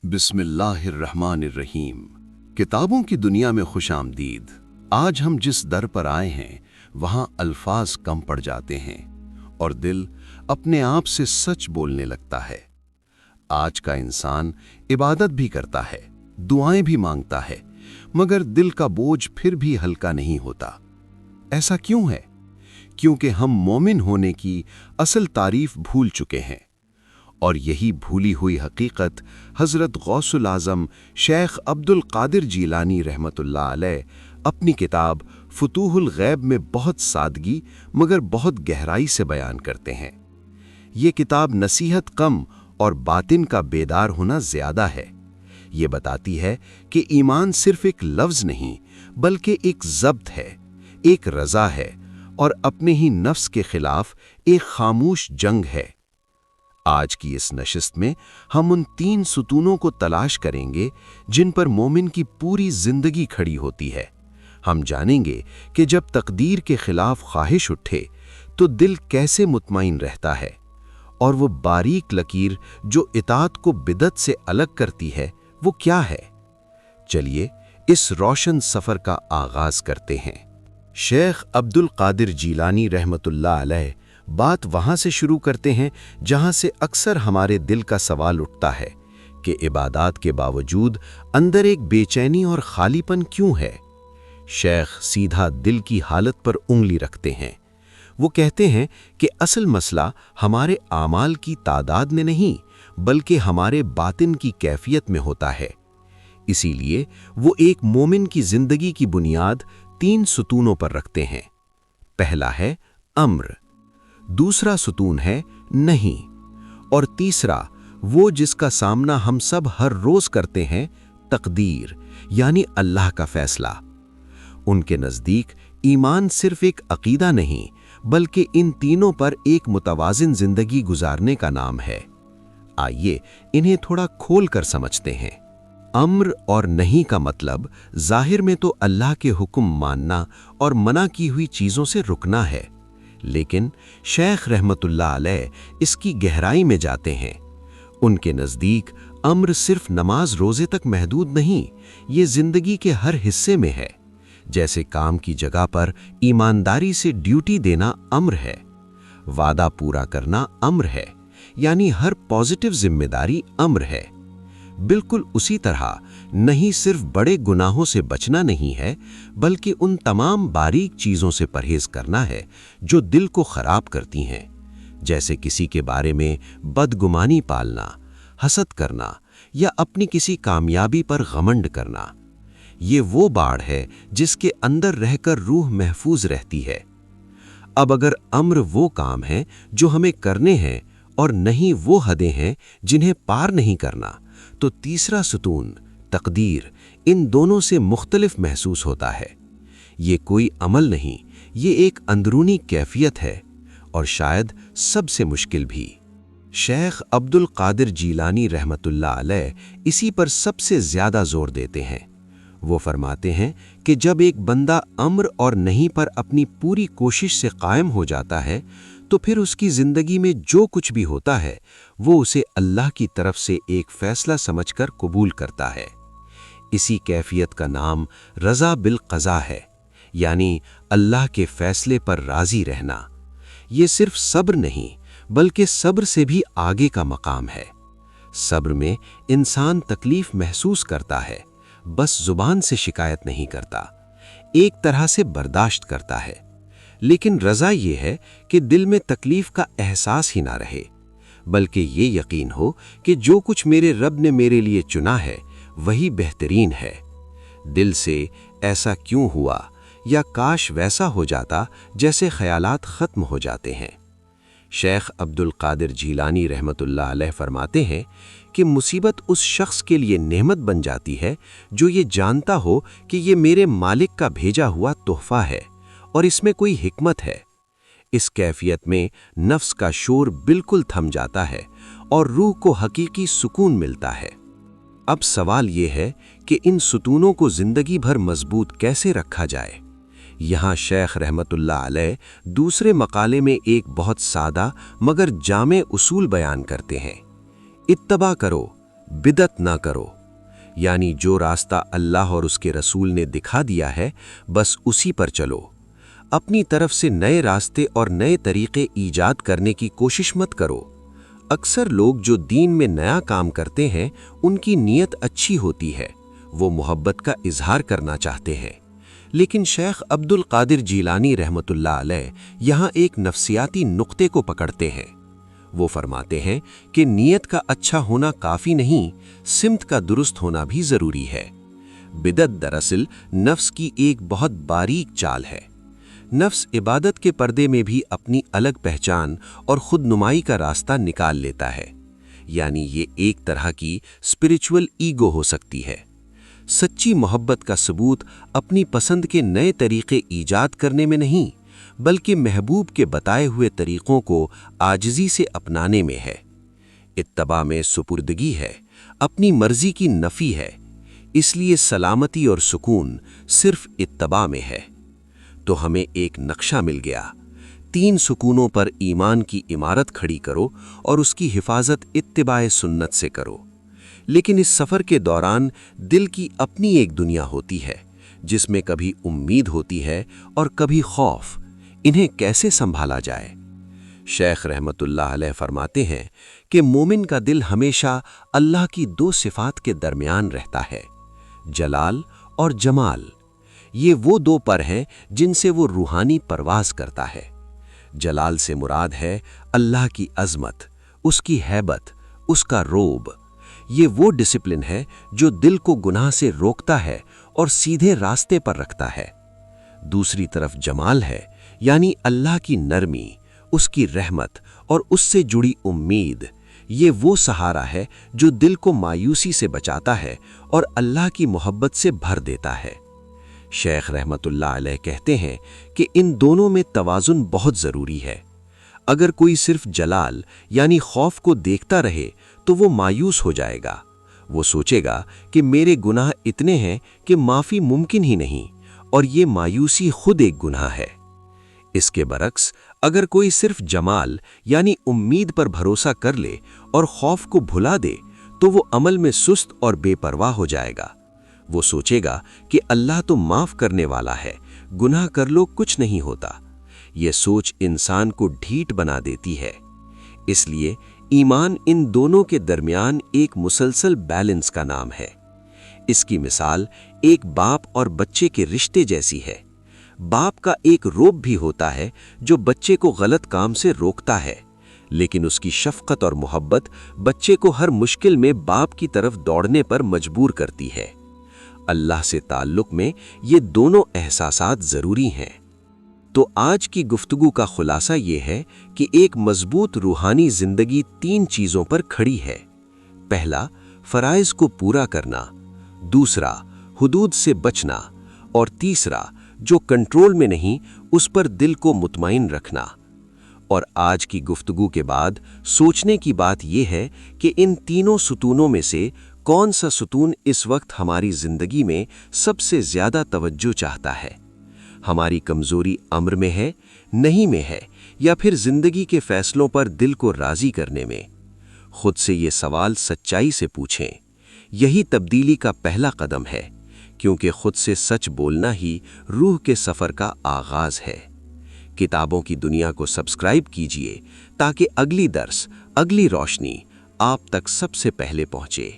बिस्मिल्लाहिर्रहमानिर्रहीम। किताबों की दुनिया में खुश आमदीद। आज हम जिस दर पर आए हैं वहाँ अल्फाज कम पड़ जाते हैं और दिल अपने आप से सच बोलने लगता है। आज का इंसान इबादत भी करता है, दुआएं भी मांगता है, मगर दिल का बोझ फिर भी हल्का नहीं होता। ऐसा क्यों है? क्योंकि हम मोमिन होने की असल तारीफ भूल चुके हैं। और यही भूली हुई हकीकत हज़रत गौसुल आज़म शेख अब्दुल कादिर जीलानी रहमतुल्लाह अलैह अपनी किताब फुतूहुल गैब में बहुत सादगी मगर बहुत गहराई से बयान करते हैं। ये किताब नसीहत कम और बातिन का बेदार होना ज़्यादा है। ये बताती है कि ईमान सिर्फ एक लफ्ज़ नहीं बल्कि एक ज़ब्त है, एक रज़ा है और अपने ही नफ्स के खिलाफ एक खामोश जंग है। आज की इस नशिस्त में हम उन 3 सुतूनों को तलाश करेंगे जिन पर मोमिन की पूरी जिंदगी खड़ी होती है। हम जानेंगे कि जब तकदीर के खिलाफ ख्वाहिश उठे तो दिल कैसे मुतमईन रहता है और वो बारीक लकीर जो इताअत को बिदअत से अलग करती है वो क्या है। चलिए इस रोशन सफर का आगाज करते हैं। शेख अब्दुल कादिर जीलानी रहमतुल्लाह अलैह बात वहां से शुरू करते हैं जहां से अक्सर हमारे दिल का सवाल उठता है कि इबादात के बावजूद अंदर एक बेचैनी और खालीपन क्यों है। शेख सीधा दिल की हालत पर उंगली रखते हैं। वो कहते हैं कि असल मसला हमारे आमाल की तादाद में नहीं बल्कि हमारे बातिन की कैफियत में होता है। इसीलिए वो एक मोमिन की जिंदगी की बुनियाद 3 सुतूनों पर रखते हैं। पहला है अम्र, दूसरा सुतून है नहीं और तीसरा वो जिसका सामना हम सब हर रोज करते हैं, तकदीर यानी अल्लाह का फैसला। उनके नजदीक ईमान सिर्फ एक अकीदा नहीं बल्कि इन तीनों पर एक मुतवाजिन जिंदगी गुजारने का नाम है। आइए इन्हें थोड़ा खोल कर समझते हैं। अम्र और नहीं का मतलब जाहिर में तो अल्लाह के हुक्म मानना और मना की हुई चीजों से रुकना है, लेकिन शेख रहमतुल्लाह अलैह इसकी गहराई में जाते हैं। उनके नज़दीक अम्र सिर्फ नमाज रोज़े तक महदूद नहीं, ये ज़िंदगी के हर हिस्से में है। जैसे काम की जगह पर ईमानदारी से ड्यूटी देना अम्र है, वादा पूरा करना अम्र है, यानी हर पॉजिटिव जिम्मेदारी अम्र है। बिल्कुल उसी तरह नहीं सिर्फ बड़े गुनाहों से बचना नहीं है बल्कि उन तमाम बारीक चीज़ों से परहेज करना है जो दिल को खराब करती हैं, जैसे किसी के बारे में बदगुमानी पालना, हसद करना या अपनी किसी कामयाबी पर घमंड करना। ये वो बाढ़ है जिसके अंदर रहकर रूह महफूज रहती है। अब अगर अम्र वो काम है जो हमें करने हैं और नहीं वो हदें हैं जिन्हें पार नहीं करना, तो तीसरा सुतून तकदीर इन दोनों से मुख्तलिफ महसूस होता है। ये कोई अमल नहीं, ये एक अंदरूनी कैफियत है और शायद सबसे मुश्किल भी। शेख अब्दुल कादिर जीलानी रहमतुल्लाह अलैह इसी पर सबसे ज़्यादा जोर देते हैं। वो फरमाते हैं कि जब एक बंदा अम्र और नहीं पर अपनी पूरी कोशिश से कायम हो जाता है तो फिर उसकी ज़िंदगी में जो कुछ भी होता है वो उसे अल्लाह की तरफ से एक फ़ैसला समझकर कबूल करता है। इसी कैफियत का नाम रज़ा बिल क़ज़ा है, यानी अल्लाह के फ़ैसले पर राज़ी रहना। ये सिर्फ सब्र नहीं बल्कि सब्र से भी आगे का मकाम है। सब्र में इंसान तकलीफ़ महसूस करता है, बस ज़ुबान से शिकायत नहीं करता, एक तरह से बर्दाश्त करता है। लेकिन रज़ा ये है कि दिल में तकलीफ का एहसास ही ना रहे बल्कि ये यकीन हो कि जो कुछ मेरे रब ने मेरे लिए चुना है वही बेहतरीन है। दिल से ऐसा क्यों हुआ या काश वैसा हो जाता जैसे ख्यालात ख़त्म हो जाते हैं। शेख अब्दुल कादिर जीलानी रहमतुल्लाह अलैह फरमाते हैं कि मुसीबत उस शख्स के लिए नेमत बन जाती है जो ये जानता हो कि ये मेरे मालिक का भेजा हुआ तोहफा है और इसमें कोई हिकमत है। इस कैफियत में नफ्स का शोर बिल्कुल थम जाता है और रूह को हकीकी सुकून मिलता है। अब सवाल ये है कि इन सुतूनों को जिंदगी भर मजबूत कैसे रखा जाए। यहाँ शेख रहमतुल्लाह अलैह दूसरे मकाले में एक बहुत सादा मगर जामे उसूल बयान करते हैं। इत्तबा करो, बिदत ना करो, यानी जो रास्ता अल्लाह और उसके रसूल ने दिखा दिया है बस उसी पर चलो। अपनी तरफ से नए रास्ते और नए तरीके ईजाद करने की कोशिश मत करो। अक्सर लोग जो दीन में नया काम करते हैं उनकी नीयत अच्छी होती है, वो मोहब्बत का इजहार करना चाहते हैं। लेकिन शेख अब्दुल कादिर जीलानी रहमतुल्लाह अलैह यहाँ एक नफ्सियाती नुक्ते को पकड़ते हैं। वो फरमाते हैं कि नीयत का अच्छा होना काफ़ी नहीं, सिमत का दुरुस्त होना भी ज़रूरी है। बिदत दरअसल नफ्स की एक बहुत बारीक चाल है। नफ्स इबादत के पर्दे में भी अपनी अलग पहचान और खुदनुमाई का रास्ता निकाल लेता है, यानी ये एक तरह की स्पिरिचुअल ईगो हो सकती है। सच्ची मोहब्बत का सबूत अपनी पसंद के नए तरीके ईजाद करने में नहीं, बल्कि महबूब के बताए हुए तरीक़ों को आजिज़ी से अपनाने में है। इत्तबा में सुपुर्दगी है, अपनी मर्जी की नफ़ी है, इसलिए सलामती और सुकून सिर्फ इत्तबा में है। तो हमें एक नक्शा मिल गया। 3 सुकूनों पर ईमान की इमारत खड़ी करो और उसकी हिफाजत इत्तिबाए सुन्नत से करो। लेकिन इस सफ़र के दौरान दिल की अपनी एक दुनिया होती है, जिसमें कभी उम्मीद होती है और कभी खौफ। इन्हें कैसे संभाला जाए? शेख रहमतुल्लाह अलैह फरमाते हैं कि मोमिन का दिल हमेशा अल्लाह की 2 सिफात के दरमियान रहता है, जलाल और जमाल। ये वो 2 पर हैं जिनसे वो रूहानी परवाज़ करता है। जलाल से मुराद है अल्लाह की अज़मत, उसकी हैबत, उसका रोब। ये वो डिसिप्लिन है जो दिल को गुनाह से रोकता है और सीधे रास्ते पर रखता है। दूसरी तरफ जमाल है, यानी अल्लाह की नरमी, उसकी रहमत और उससे जुड़ी उम्मीद। ये वो सहारा है जो दिल को मायूसी से बचाता है और अल्लाह की मोहब्बत से भर देता है। शेख रहमतुल्लाह अलैह कहते हैं कि इन दोनों में तवाज़ुन बहुत ज़रूरी है। अगर कोई सिर्फ जलाल यानी खौफ को देखता रहे तो वो मायूस हो जाएगा। वो सोचेगा कि मेरे गुनाह इतने हैं कि माफ़ी मुमकिन ही नहीं, और ये मायूसी खुद एक गुनाह है। इसके बरक्स अगर कोई सिर्फ जमाल यानी उम्मीद पर भरोसा कर ले और खौफ को भुला दे तो वो अमल में सुस्त और बेपरवाह हो जाएगा। वो सोचेगा कि अल्लाह तो माफ़ करने वाला है, गुनाह कर लो कुछ नहीं होता। ये सोच इंसान को ढीठ बना देती है। इसलिए ईमान इन दोनों के दरमियान एक मुसलसल बैलेंस का नाम है। इसकी मिसाल एक बाप और बच्चे के रिश्ते जैसी है। बाप का एक रोब भी होता है जो बच्चे को गलत काम से रोकता है, लेकिन उसकी शफकत और मोहब्बत बच्चे को हर मुश्किल में बाप की तरफ दौड़ने पर मजबूर करती है। अल्लाह से ताल्लुक में ये दोनों एहसासात ज़रूरी हैं। तो आज की गुफ्तगू का खुलासा ये है कि एक मजबूत रूहानी ज़िंदगी 3 चीज़ों पर खड़ी है। पहला, फ़राइज़ को पूरा करना। दूसरा, हुदूद से बचना। और तीसरा, जो कंट्रोल में नहीं उस पर दिल को मुतमईन रखना। और आज की गुफ्तगू के बाद सोचने की बात यह है कि इन तीनों सुतूनों में से कौन सा सुतून इस वक्त हमारी ज़िंदगी में सबसे ज़्यादा तवज्जो चाहता है? हमारी कमज़ोरी अम्र में है, नहीं में है, या फिर ज़िंदगी के फ़ैसलों पर दिल को राज़ी करने में? खुद से ये सवाल सच्चाई से पूछें। यही तब्दीली का पहला कदम है, क्योंकि खुद से सच बोलना ही रूह के सफ़र का आगाज़ है। किताबों की दुनिया को सब्सक्राइब कीजिए ताकि अगली दर्स, अगली रोशनी आप तक सबसे पहले पहुँचे।